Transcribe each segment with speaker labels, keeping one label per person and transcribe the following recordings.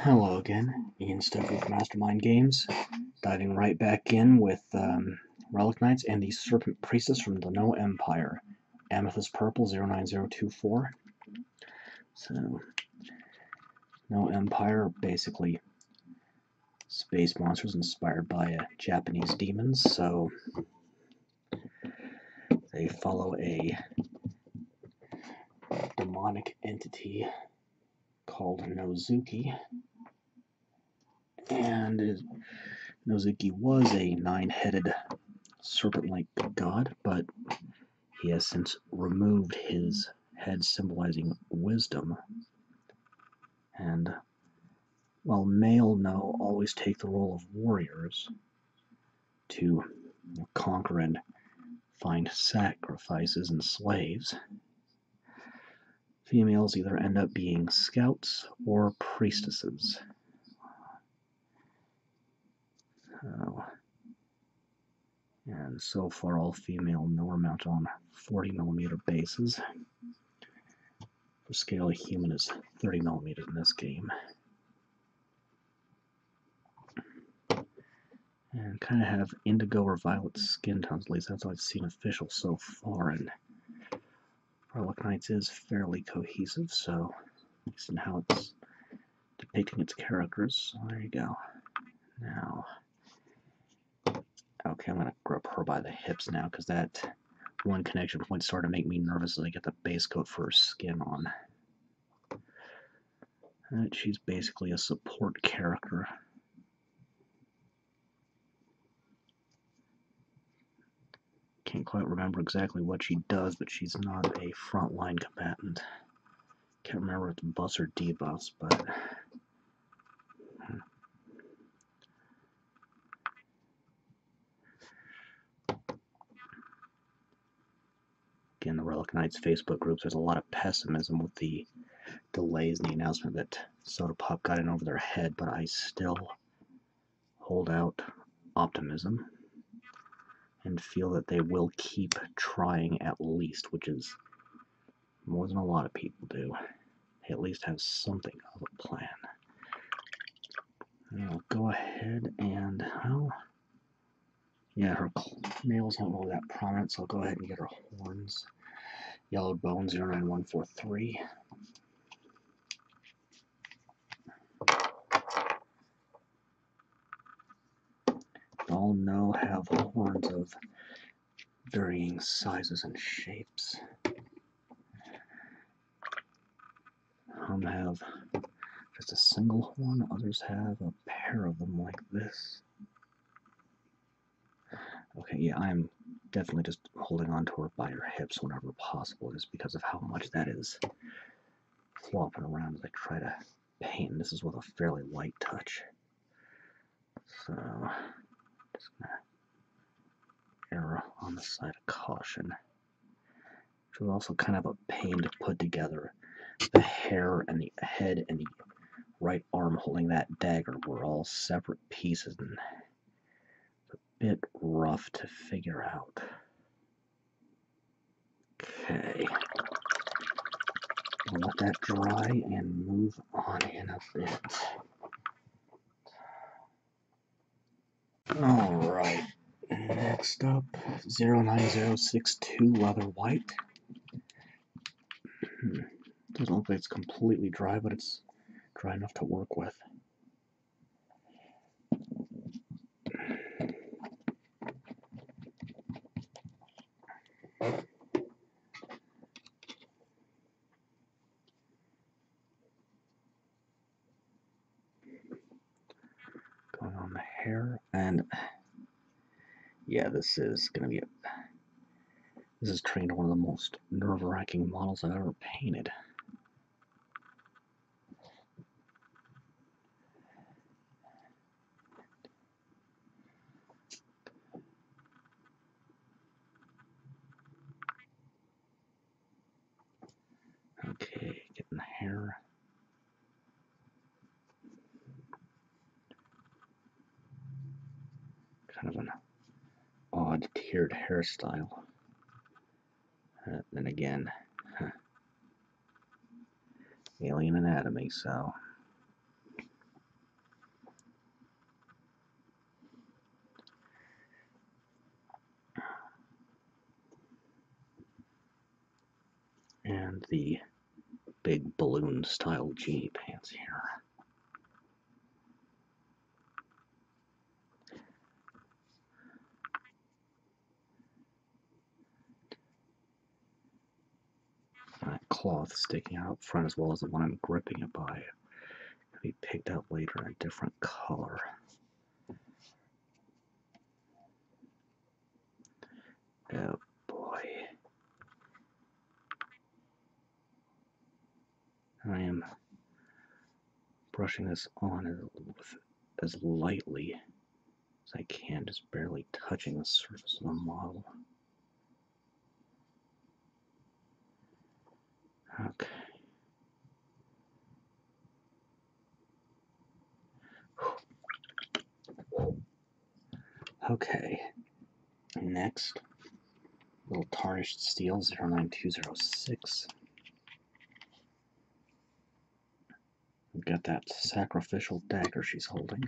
Speaker 1: Hello again, Ian Stoker with Mastermind Games, diving right back in with Relic Knights and the Serpent Priestess from the Noh Empire. Amethyst Purple 09024. So, Noh Empire, basically space monsters inspired by Japanese demons, so they follow a demonic entity called Nozuki, and Nozuki was a 9-headed serpent-like god, but he has since removed his head symbolizing wisdom. And while male Noh always take the role of warriors to conquer and find sacrifices and slaves, females either end up being scouts or priestesses. And so far all female Noh are mounted on 40mm bases. The scale of human is 30mm in this game. And kind of have indigo or violet skin tones, at least that's what I've seen official so far, and Relic Knights is fairly cohesive, so at least in how it's depicting its characters. So there you go. Now, okay, I'm going to grab her by the hips now, because that one connection point started to make me nervous as I get the base coat for her skin on. And she's basically a support character. Can't quite remember exactly what she does, but she's not a frontline combatant. Can't remember if it's buffs or debuffs, but again, the Relic Knights Facebook groups, there's a lot of pessimism with the delays in the announcement that Soda Pop got in over their head, but I still hold out optimism and feel that they will keep trying at least, which is more than a lot of people do. They at least have something of a plan. And I'll go ahead and, well, yeah, her nails aren't really that prominent, so I'll go ahead and get her horns. Yellow Bone 09143. All Noh have horns of varying sizes and shapes. Some have just a single horn, others have a pair of them like this. Okay, yeah, I'm definitely just holding on to her by her hips whenever possible, just because of how much that is flopping around as I try to paint. This is with a fairly light touch. So, just gonna err on the side of caution. Which was also kind of a pain to put together. The hair and the head and the right arm holding that dagger were all separate pieces and a bit rough to figure out. Okay. I'll let that dry and move on in a bit. Alright. Next up, 09062 Leather White. Doesn't look like it's completely dry, but it's dry enough to work with. Going on the hair, and yeah, this is going to be this is trained one of the most nerve-wracking models I've ever painted. Okay, getting the hair. Kind of an odd tiered hairstyle. Then again, alien anatomy, so and the big balloon style genie pants here. That cloth sticking out up front as well as the one I'm gripping it by can be picked out later in a different color. Oh boy. I am brushing this on as lightly as I can, just barely touching the surface of the model. Okay. Okay. Next, little tarnished steel 09206. We've got that sacrificial dagger she's holding.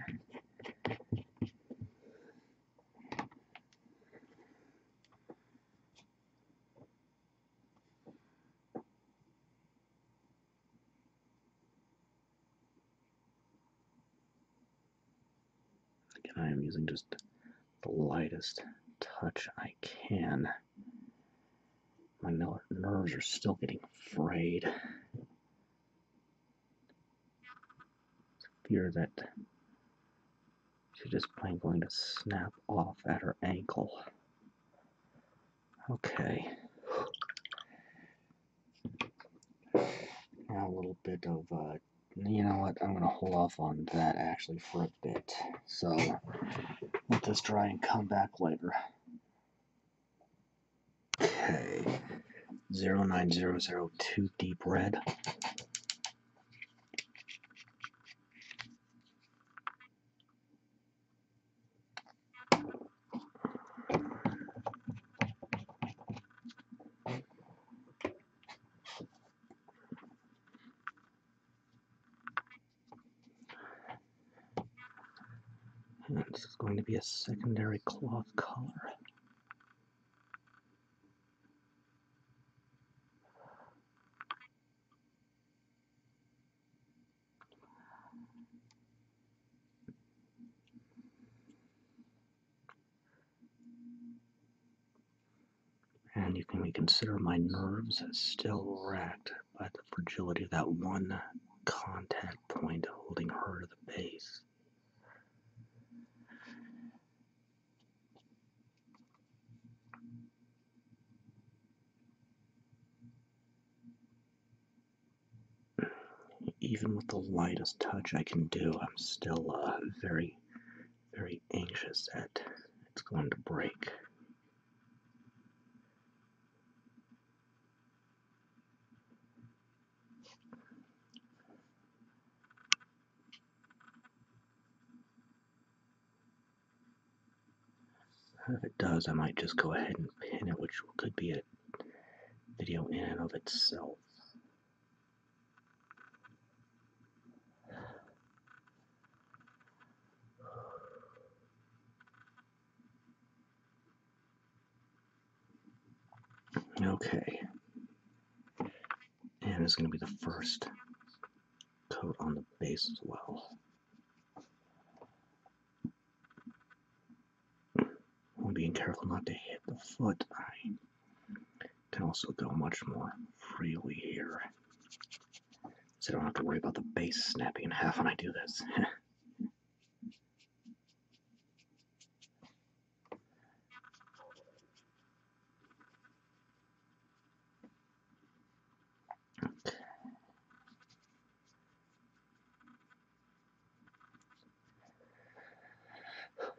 Speaker 1: Again, I am using just the lightest touch I can. My nerves are still getting frayed. Fear that she's just plain going to snap off at her ankle. Okay. Now a little bit of, you know what, I'm going to hold off on that actually for a bit. So, let this dry and come back later. Okay. 09002 deep red. And this is going to be a secondary cloth color. And you can reconsider my nerves still racked by the fragility of that one contact point holding her to the base. Even with the lightest touch I can do, I'm still very, very anxious that it's going to break. If it does, I might just go ahead and pin it, which could be a video in and of itself. Okay. And it's going to be the first coat on the base as well. I'm being careful not to hit the foot. I can also go much more freely here, so I don't have to worry about the base snapping in half when I do this.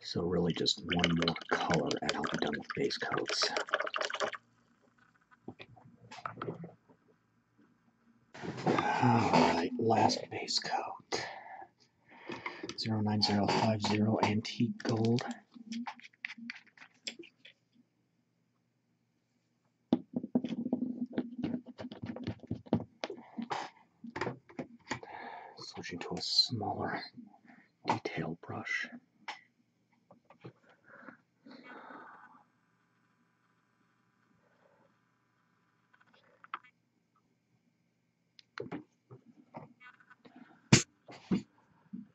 Speaker 1: So really just one more color and I'll be done with base coats. Alright, last base coat. 09050 antique gold. Switching to a smaller detail brush.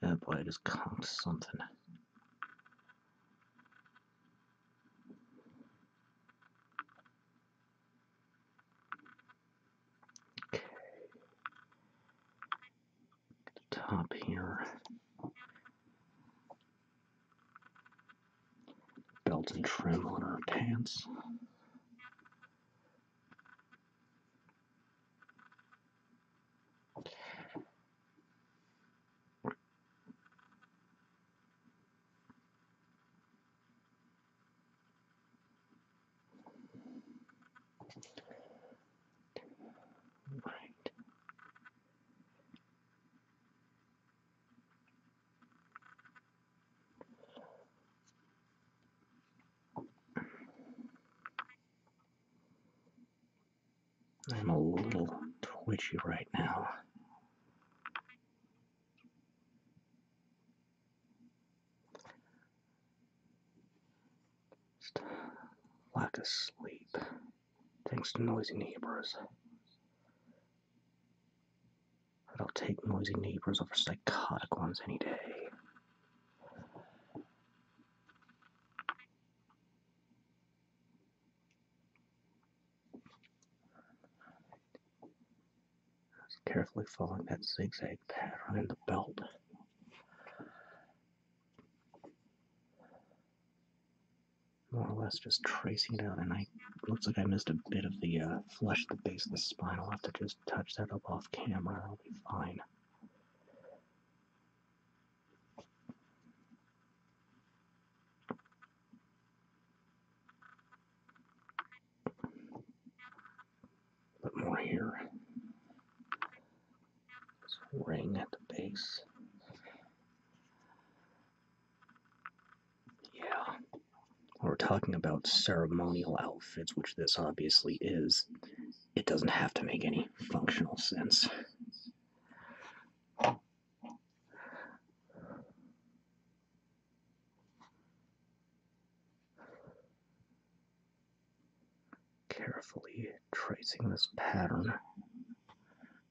Speaker 1: Oh boy, I just conked something. Okay. Top here. Belt and trim on our pants. Right. I'm a little twitchy right now. Just lack of sleep, thanks to noisy neighbors. But I'll take noisy neighbors over psychotic ones any day. Just carefully following that zigzag pattern in the belt. More or less just tracing it out, and looks like I missed a bit of the flesh at the base of the spine. I'll have to just touch that up off camera, that'll be fine. But more here. This ring at the base. Yeah. We're talking about ceremonial outfits, which this obviously is. It doesn't have to make any functional sense. Carefully tracing this pattern,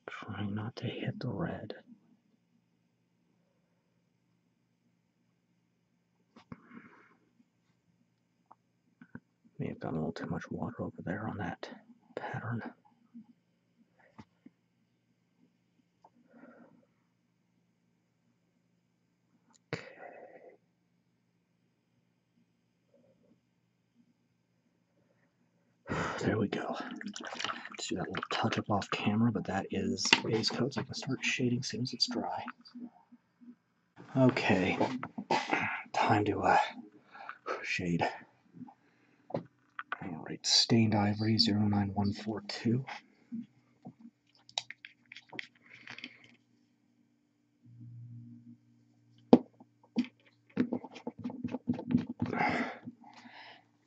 Speaker 1: trying not to hit the red. May have gotten a little too much water over there on that pattern. Okay. There we go. Let's do that little touch up off camera, but that is base coat, so I can start shading as soon as it's dry. Okay, time to shade. Alright, stained ivory 09142.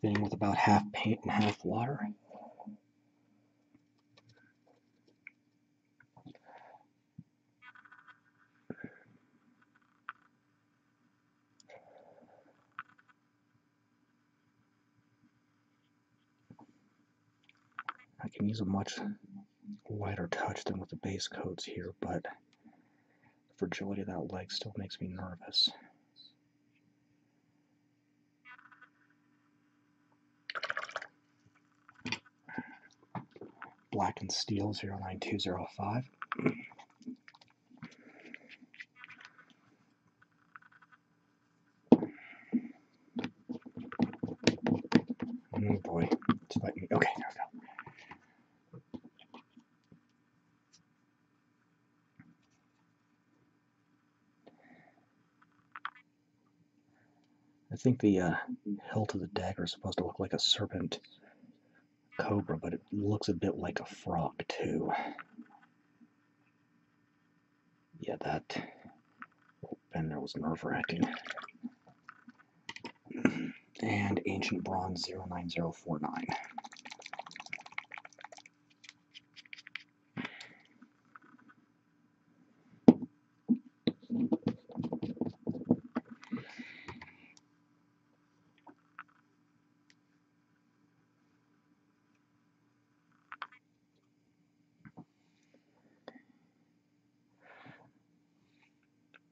Speaker 1: Fitting with about half paint and half water. I can use a much lighter touch than with the base coats here, but the fragility of that leg still makes me nervous. Blackened steel 09205. Oh boy, it's fighting me. Okay, there we go. I think the hilt of the dagger is supposed to look like a serpent cobra, but it looks a bit like a frog too. Yeah, that bend there was nerve-wracking. And Ancient Bronze 09049.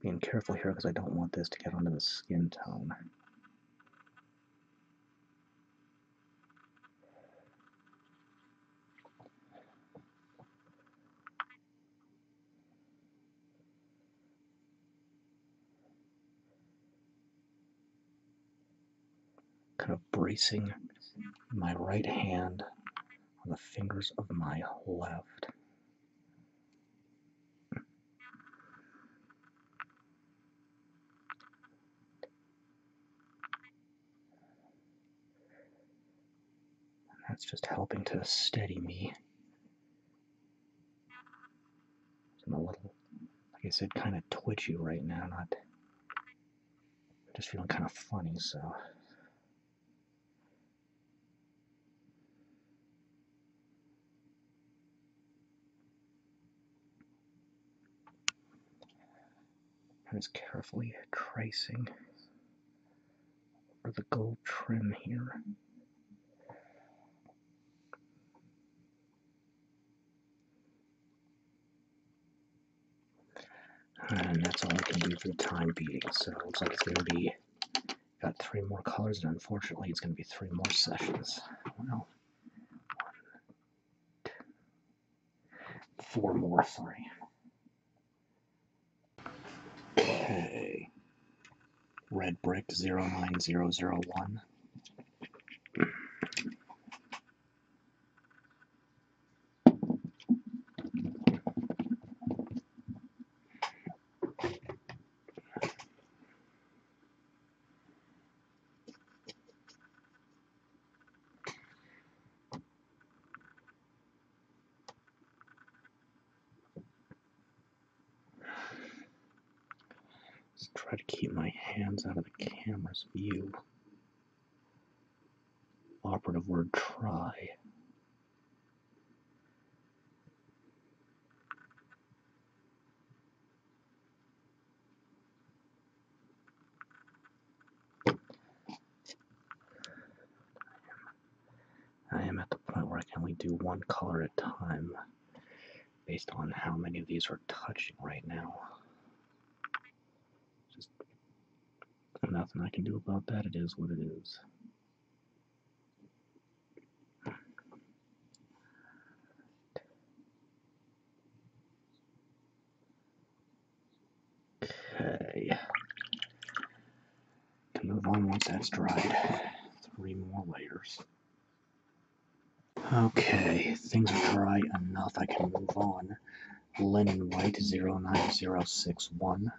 Speaker 1: Being careful here because I don't want this to get onto the skin tone. Kind of bracing my right hand on the fingers of my left. That's just helping to steady me. I'm a little, like I said, kind of twitchy right now, not just feeling kind of funny, so. I'm just carefully tracing over the gold trim here. And that's all I can do for the time being. So it looks like it's going to be, got 3 more colors, and unfortunately it's going to be 3 more sessions. Well, 4 more, sorry. Okay. Red brick 09001. Let's try to keep my hands out of the camera's view. Operative word, try. I am at the point where I can only do 1 color at a time based on how many of these are touching right now. Just nothing I can do about that. It is what it is. Okay. Can move on once that's dried. 3 more layers. Okay, things are dry enough. I can move on. Linen white 09061.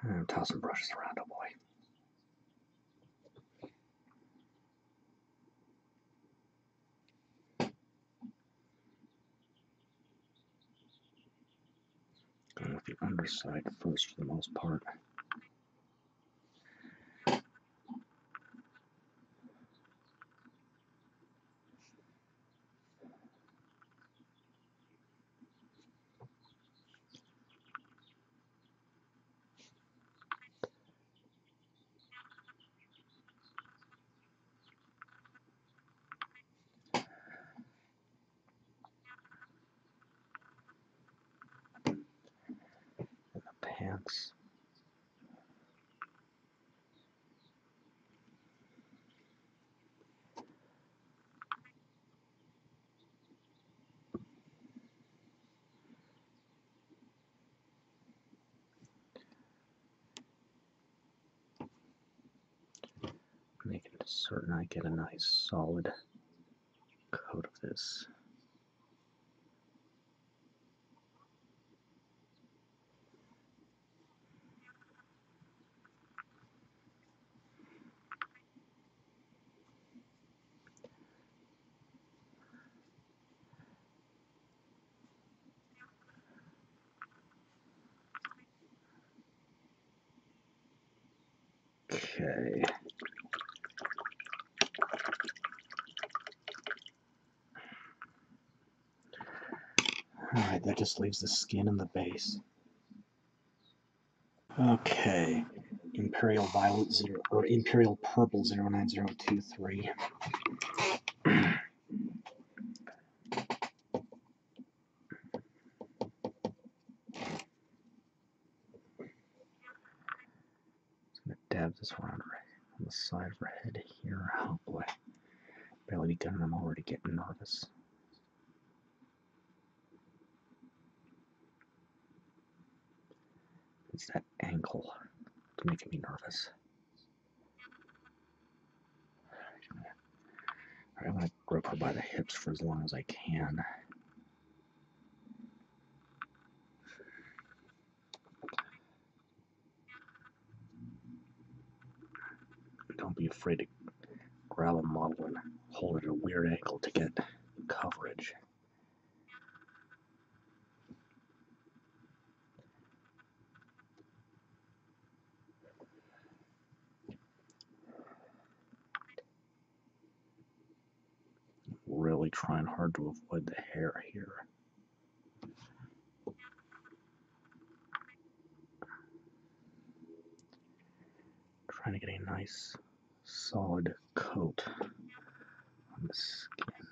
Speaker 1: I'm tossing brushes around, oh boy. Going with the underside first for the most part. And the pants. Making certain I get a nice solid coat of this. Okay. Alright, that just leaves the skin and the base. Okay. Imperial Violet 0 or Imperial Purple 09023. Dab this around on the side of her head here. Oh boy. Barely begun and I'm already getting nervous. It's that ankle. It's making me nervous. Alright, I'm going to grip her by the hips for as long as I can. Don't be afraid to grab a model and hold it at a weird angle to get coverage. Really trying hard to avoid the hair here. Trying to get a nice solid coat on the skin.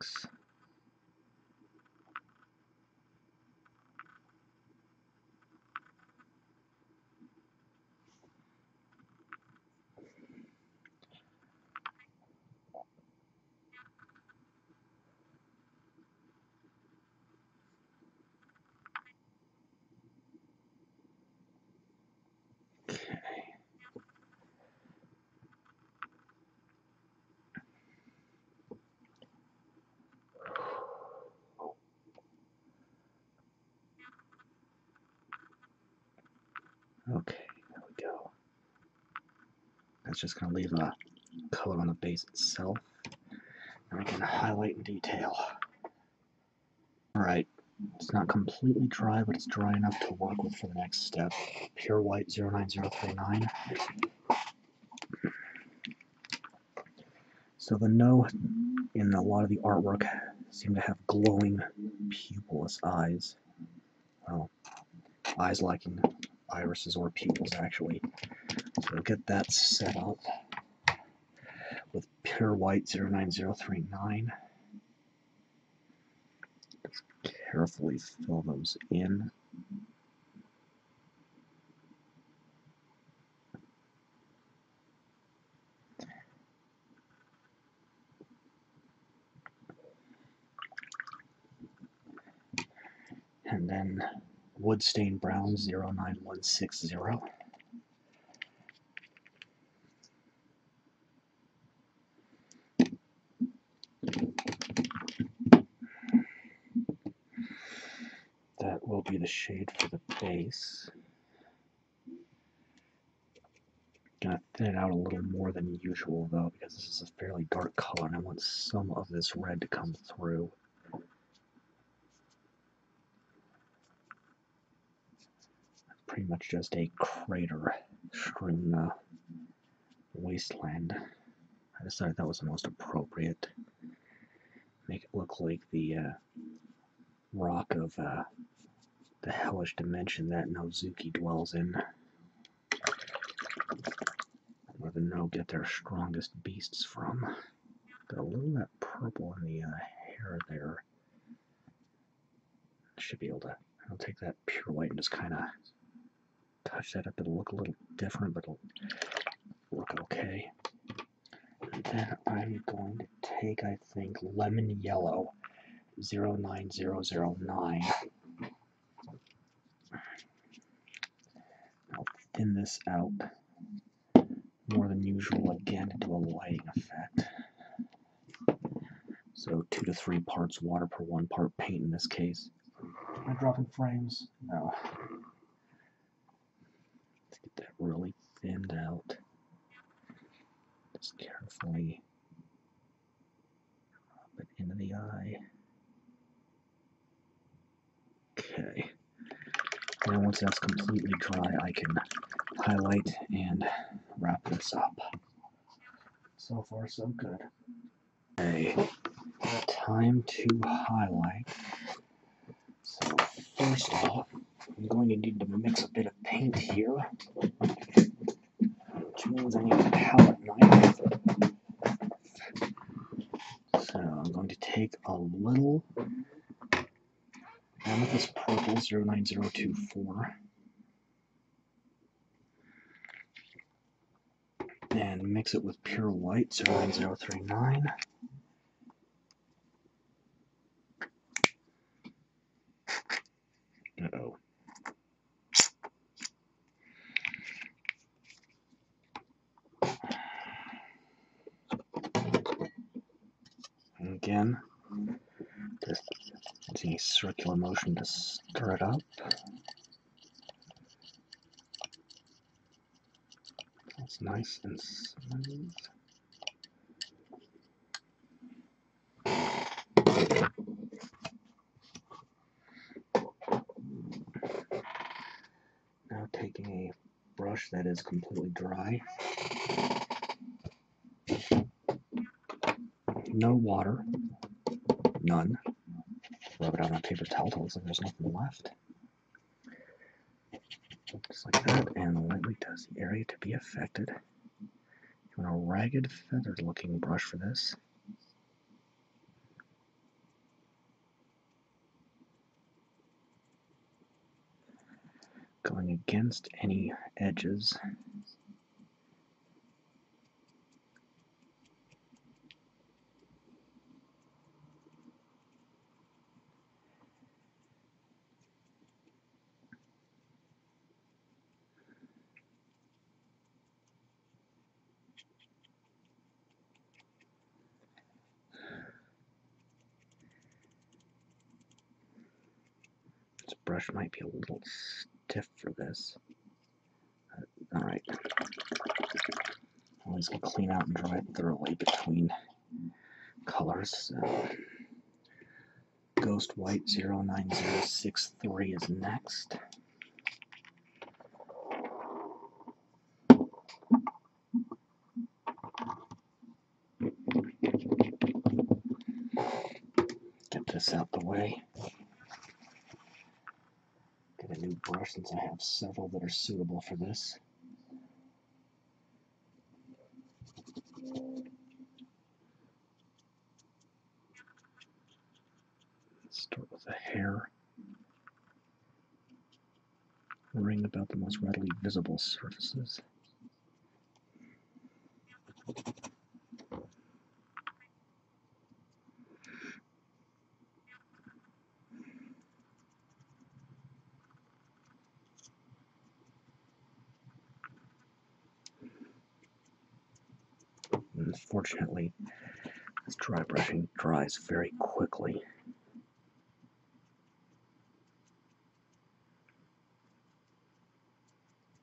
Speaker 1: Yikes. Okay. Okay, there we go. That's just going to leave a color on the base itself. And we can highlight in detail. Alright, it's not completely dry, but it's dry enough to work with for the next step. Pure White 09039. So the Noh in a lot of the artwork seem to have glowing pupilless eyes. Well, eyes lacking irises or pupils actually. So we'll get that set up with Pure White 09039. Just carefully fill those in. And then Woodstain Brown 09160. That will be the shade for the base. Gonna thin it out a little more than usual though, because this is a fairly dark color and I want some of this red to come through. Pretty much just a crater strewn wasteland. I decided that was the most appropriate. Make it look like the rock of the hellish dimension that Nozuki dwells in, where the Noh get their strongest beasts from. Got a little of that purple in the hair there. Should be able to. I'll take that pure white and just kind of touch that up. It'll look a little different, but it'll look okay. And then I'm going to take, I think, lemon yellow 09009. I'll thin this out more than usual again to do a lighting effect. So 2 to 3 parts water per 1 part paint in this case. Am I dropping frames? No. Let's get that really thinned out. Just carefully into the eye. Okay. Now once that's completely dry, I can highlight and wrap this up. So far, so good. Okay, time to highlight. So first off, I'm going to need to mix a bit of paint here, which means I need a palette knife. So I'm going to take a little Amethyst Purple 09024 and mix it with Pure White 09039. Uh-oh. And again, just using a circular motion to stir it up. It's nice and smooth. Now taking a brush that is completely dry. No water. None. Rub it out on a paper towel till it looks like there's nothing left. Just like that, and lightly does the area to be affected. You want a ragged, feathered looking brush for this. Going against any edges. This brush might be a little stiff for this. Alright. Always can clean out and dry it thoroughly between colors. So Ghost White 09063 is next. Get this out the way. Get a new brush since I have several that are suitable for this. Start with a hair. Ring about the most readily visible surfaces. Unfortunately, this dry brushing dries very quickly.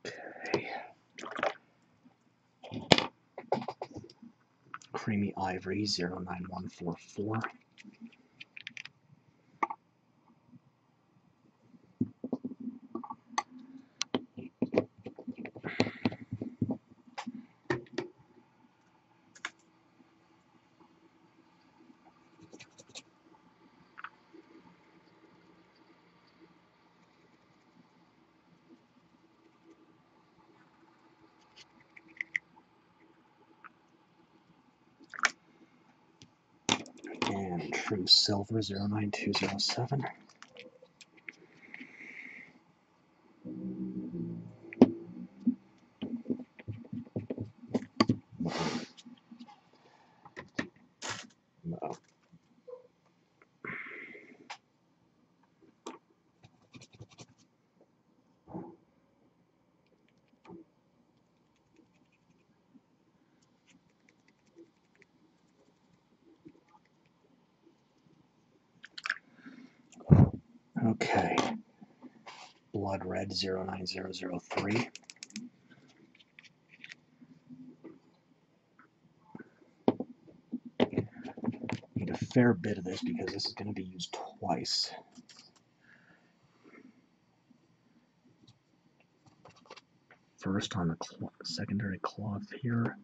Speaker 1: Okay. Creamy Ivory 09144. And True Silver 09207. No. Okay. Blood Red 09003. Need a fair bit of this because this is going to be used twice. First on the secondary cloth here.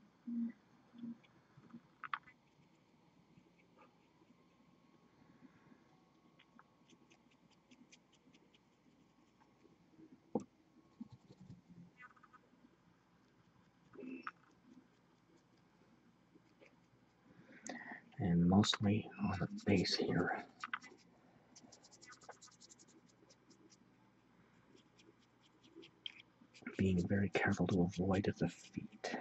Speaker 1: And mostly on the base here. Being very careful to avoid the feet.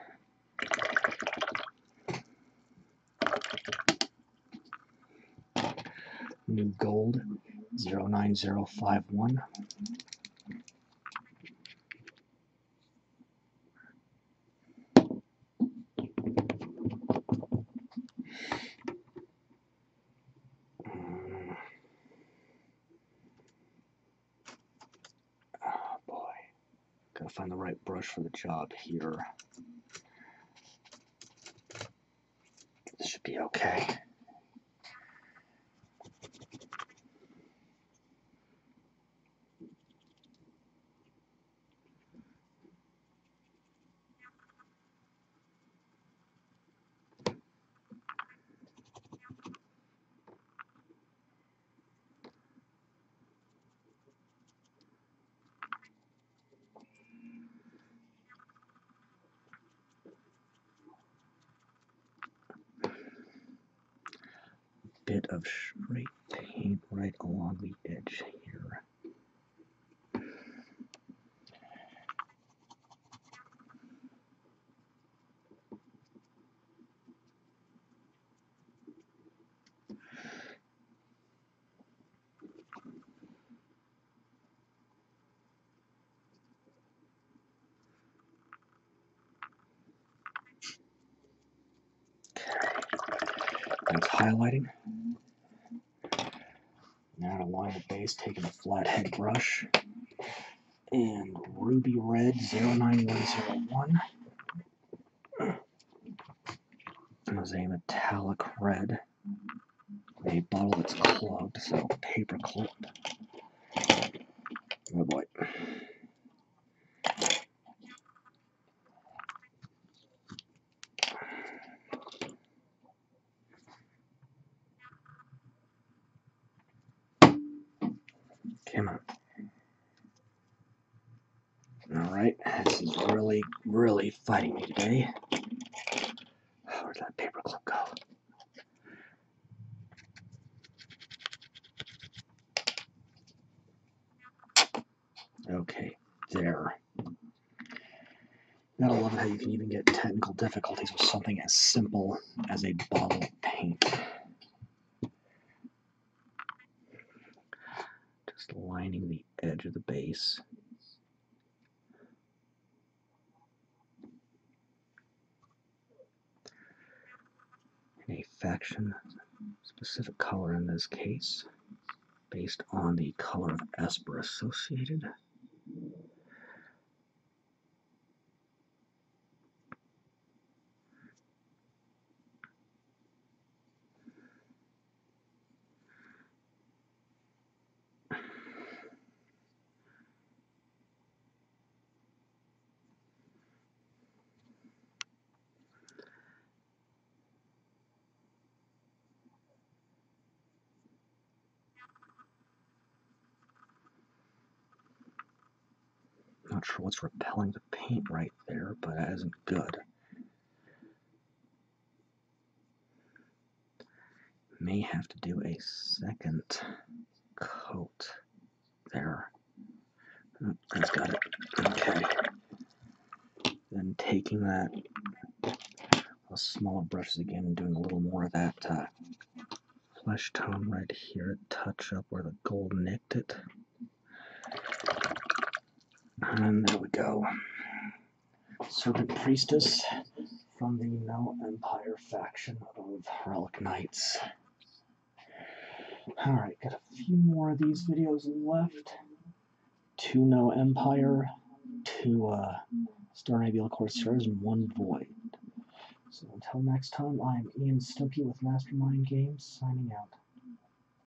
Speaker 1: New gold 09051. Oh boy, gotta find the right brush for the job here. This should be okay. Bit of straight paint right along the edge here. That's highlighting. Now to line the base, taking a flathead brush and ruby red 09101. As a metallic red. A bottle that's clogged, so paper clip. Oh boy. Come on. Alright, this is really fighting me today. Where'd that paper clip go? Okay, there. Gotta love how you can even get technical difficulties with something as simple as a bottle of paint. Just lining the edge of the base. A faction specific color in this case, based on the color of Esper associated. Not sure what's repelling the paint right there, but that isn't good. May have to do a second coat there. Oh, that's got it. Okay. Then taking that smaller brushes again and doing a little more of that flesh tone right here, touch up where the gold nicked it. And there we go. Serpent Priestess from the Noh Empire faction of Relic Knights. Alright, got a few more of these videos left. 2 Noh Empire, 2 Star Nebula Corsairs, and 1 Void. So until next time, I'm Ian Stumpy with Mastermind Games, signing out.